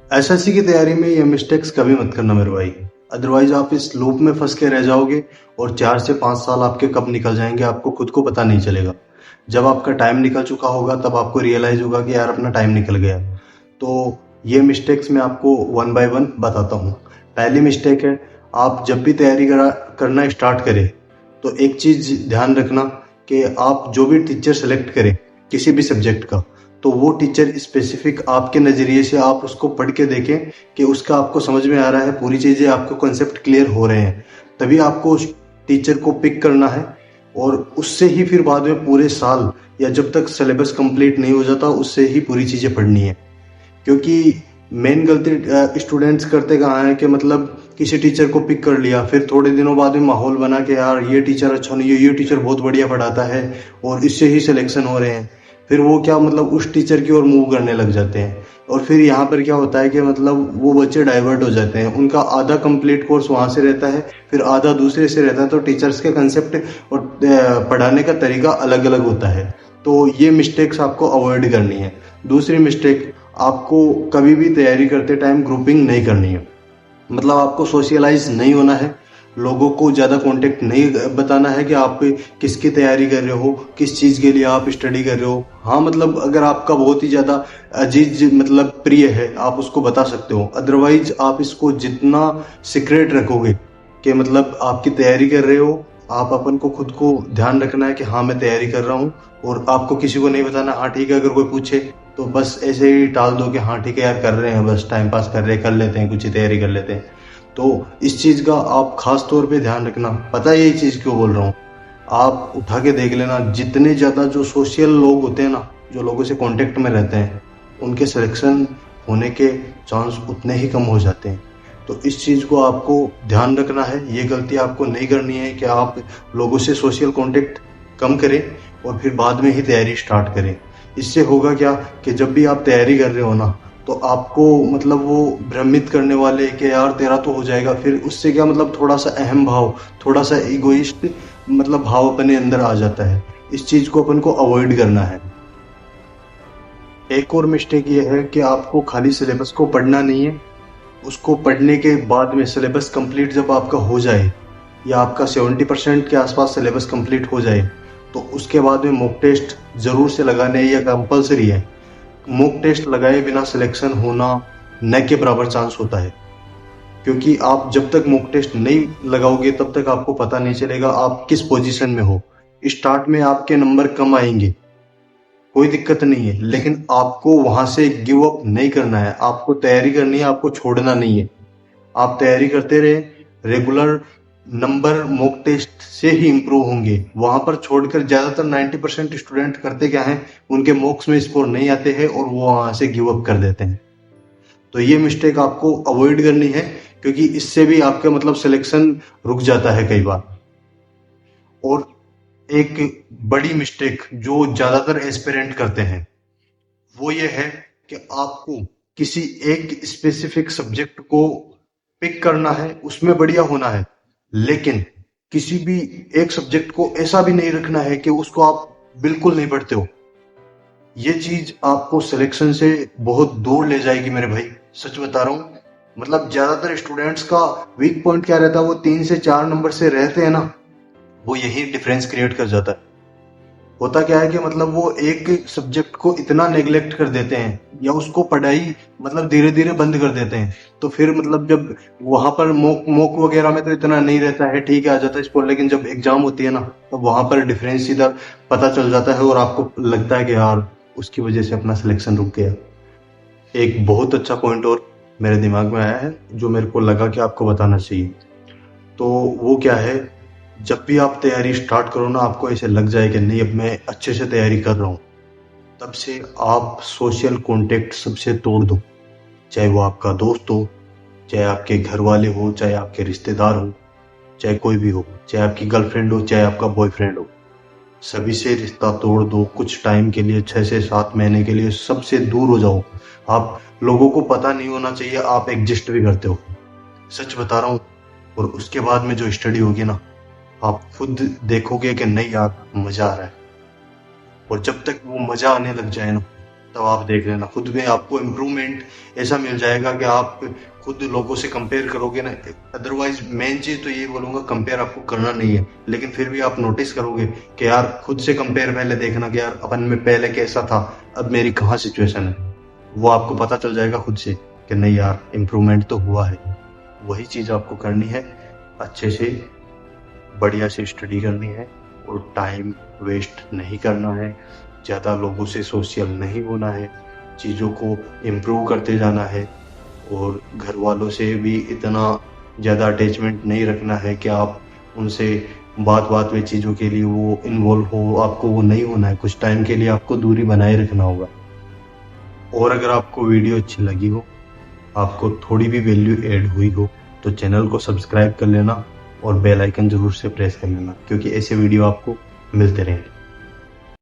SSC की तैयारी में ये मिस्टेक्स कभी मत करना मेरे भाई। अदरवाइज आप इस लूप में फंस के रह जाओगे और 4 से 5 साल आपके कब निकल जाएंगे आपको खुद को पता नहीं चलेगा। जब आपका टाइम निकल चुका होगा तब आपको रियलाइज होगा कि यार अपना टाइम निकल गया। तो ये मिस्टेक्स मैं आपको वन बाय वन बताता हूँ। पहली मिस्टेक है, आप जब भी तैयारी करना स्टार्ट करें तो एक चीज ध्यान रखना कि आप जो भी टीचर सेलेक्ट करें किसी भी सब्जेक्ट का, तो वो टीचर स्पेसिफिक आपके नज़रिए से आप उसको पढ़ के देखें कि उसका आपको समझ में आ रहा है, पूरी चीज़ें आपको कॉन्सेप्ट क्लियर हो रहे हैं, तभी आपको उस टीचर को पिक करना है। और उससे ही फिर बाद में पूरे साल या जब तक सिलेबस कंप्लीट नहीं हो जाता उससे ही पूरी चीज़ें पढ़नी है। क्योंकि मेन गलती स्टूडेंट्स करते कहाँ है कि मतलब किसी टीचर को पिक कर लिया, फिर थोड़े दिनों बाद में माहौल बना कि यार ये टीचर अच्छा नहीं है, ये टीचर बहुत बढ़िया पढ़ाता है और इससे ही सिलेक्शन हो रहे हैं। फिर वो क्या मतलब उस टीचर की ओर मूव करने लग जाते हैं और फिर यहाँ पर क्या होता है कि मतलब वो बच्चे डाइवर्ट हो जाते हैं, उनका आधा कंप्लीट कोर्स वहाँ से रहता है, फिर आधा दूसरे से रहता है, तो टीचर्स के कंसेप्ट और पढ़ाने का तरीका अलग अलग होता है। तो ये मिस्टेक्स आपको अवॉइड करनी है। दूसरी मिस्टेक, आपको कभी भी तैयारी करते टाइम ग्रुपिंग नहीं करनी है। मतलब आपको सोशलाइज नहीं होना है, लोगों को ज़्यादा कांटेक्ट नहीं बताना है कि आप किसकी तैयारी कर रहे हो, किस चीज़ के लिए आप स्टडी कर रहे हो। हाँ मतलब अगर आपका बहुत ही ज़्यादा अजीज मतलब प्रिय है आप उसको बता सकते हो, अदरवाइज आप इसको जितना सीक्रेट रखोगे कि मतलब आपकी तैयारी कर रहे हो, आप अपन को खुद को ध्यान रखना है कि हाँ मैं तैयारी कर रहा हूँ, और आपको किसी को नहीं बताना। हाँ ठीक है, अगर कोई पूछे तो बस ऐसे ही टाल दो कि हाँ ठीक है यार कर रहे हैं, बस टाइम पास कर रहे हैं, कर लेते हैं, कुछ ही तैयारी कर लेते हैं। तो इस चीज़ का आप खास तौर पे ध्यान रखना। पता है ये चीज़ क्यों बोल रहा हूँ? आप उठा के देख लेना, जितने ज़्यादा जो सोशल लोग होते हैं ना, जो लोगों से कांटेक्ट में रहते हैं, उनके सिलेक्शन होने के चांस उतने ही कम हो जाते हैं। तो इस चीज़ को आपको ध्यान रखना है, ये गलती आपको नहीं करनी है कि आप लोगों से सोशल कांटेक्ट कम करें और फिर बाद में ही तैयारी स्टार्ट करें। इससे होगा क्या कि जब भी आप तैयारी कर रहे हो ना, तो आपको मतलब वो भ्रमित करने वाले कि यार तेरा तो हो जाएगा, फिर उससे क्या मतलब थोड़ा सा अहम भाव, थोड़ा सा इगोइस्ट मतलब भाव अपने अंदर आ जाता है। इस चीज को अपन को अवॉइड करना है। एक और मिस्टेक ये है कि आपको खाली सिलेबस को पढ़ना नहीं है, उसको पढ़ने के बाद में सिलेबस कंप्लीट जब आपका हो जाए या आपका 70% के आसपास सिलेबस कंप्लीट हो जाए, तो उसके बाद में मॉक टेस्ट जरूर से लगाने या कंपलसरी है। मॉक टेस्ट लगाए बिना सिलेक्शन होना न के बराबर चांस होता है। क्योंकि आप जब तक मॉक टेस्ट नहीं लगाओगे तब तक आपको पता नहीं चलेगा आप किस पोजीशन में हो। स्टार्ट में आपके नंबर कम आएंगे, कोई दिक्कत नहीं है, लेकिन आपको वहां से गिव अप नहीं करना है, आपको तैयारी करनी है, आपको छोड़ना नहीं है। आप तैयारी करते रहे, रेगुलर नंबर मॉक टेस्ट से ही इंप्रूव होंगे। वहां पर छोड़कर ज्यादातर 90% स्टूडेंट करते क्या है, उनके मॉक्स में स्कोर नहीं आते हैं और वो वहां से गिव अप कर देते हैं। तो ये मिस्टेक आपको अवॉइड करनी है, क्योंकि इससे भी आपका मतलब सिलेक्शन रुक जाता है कई बार। और एक बड़ी मिस्टेक जो ज्यादातर एस्पिरेंट करते हैं वो ये है कि आपको किसी एक स्पेसिफिक सब्जेक्ट को पिक करना है, उसमें बढ़िया होना है, लेकिन किसी भी एक सब्जेक्ट को ऐसा भी नहीं रखना है कि उसको आप बिल्कुल नहीं पढ़ते हो। ये चीज आपको सिलेक्शन से बहुत दूर ले जाएगी मेरे भाई, सच बता रहा हूँ। मतलब ज्यादातर स्टूडेंट्स का वीक पॉइंट क्या रहता है, वो 3 से 4 नंबर से रहते हैं ना, वो यही डिफरेंस क्रिएट कर जाता है। होता क्या है कि मतलब वो एक सब्जेक्ट को इतना नेग्लेक्ट कर देते हैं या उसको पढ़ाई मतलब धीरे धीरे बंद कर देते हैं, तो फिर मतलब जब वहां पर मोक मोक वगैरह में तो इतना नहीं रहता है, ठीक है आ जाता है स्कोर, लेकिन जब एग्जाम होती है ना तो वहां पर डिफरेंस सीधा पता चल जाता है और आपको लगता है कि यार उसकी वजह से अपना सिलेक्शन रुक गया। एक बहुत अच्छा पॉइंट और मेरे दिमाग में आया है जो मेरे को लगा कि आपको बताना चाहिए। तो वो क्या है, जब भी आप तैयारी स्टार्ट करो ना, आपको ऐसे लग जाए कि नहीं अब मैं अच्छे से तैयारी कर रहा हूँ, तब से आप सोशल कांटेक्ट सबसे तोड़ दो। चाहे वो आपका दोस्त हो, चाहे आपके घर वाले हो, चाहे आपके रिश्तेदार हो, चाहे कोई भी हो, चाहे आपकी गर्लफ्रेंड हो, चाहे आपका बॉयफ्रेंड हो, सभी से रिश्ता तोड़ दो। कुछ टाइम के लिए, 6 से 7 महीने के लिए सबसे दूर हो जाओ। आप लोगों को पता नहीं होना चाहिए आप एग्जिस्ट भी करते हो, सच बता रहा हूँ। और उसके बाद में जो स्टडी होगी ना, आप खुद देखोगे कि नहीं यार मजा आ रहा है। और जब तक वो मजा आने लग जाए ना, तब आप देख लेना खुद में आपको इम्प्रूवमेंट ऐसा मिल जाएगा कि आप खुद लोगों से कंपेयर करोगे ना। अदरवाइज मेन चीज़ तो ये बोलूँगा, कंपेयर आपको करना नहीं है, लेकिन फिर भी आप नोटिस करोगे कि यार खुद से कंपेयर पहले देखना कि यार अपन में पहले कैसा था, अब मेरी कहाँ सिचुएशन है। वो आपको पता चल जाएगा खुद से कि नहीं यार इम्प्रूवमेंट तो हुआ है। वही चीज़ आपको करनी है, अच्छे से बढ़िया से स्टडी करनी है और टाइम वेस्ट नहीं करना है, ज़्यादा लोगों से सोशल नहीं होना है, चीज़ों को इम्प्रूव करते जाना है और घर वालों से भी इतना ज़्यादा अटैचमेंट नहीं रखना है कि आप उनसे बात बात में चीज़ों के लिए वो इन्वॉल्व हो, आपको वो नहीं होना है। कुछ टाइम के लिए आपको दूरी बनाए रखना होगा। और अगर आपको वीडियो अच्छी लगी हो, आपको थोड़ी भी वैल्यू ऐड हुई हो, तो चैनल को सब्सक्राइब कर लेना और बेल आइकन ज़रूर से प्रेस कर लेना, क्योंकि ऐसे वीडियो आपको मिलते रहेंगे।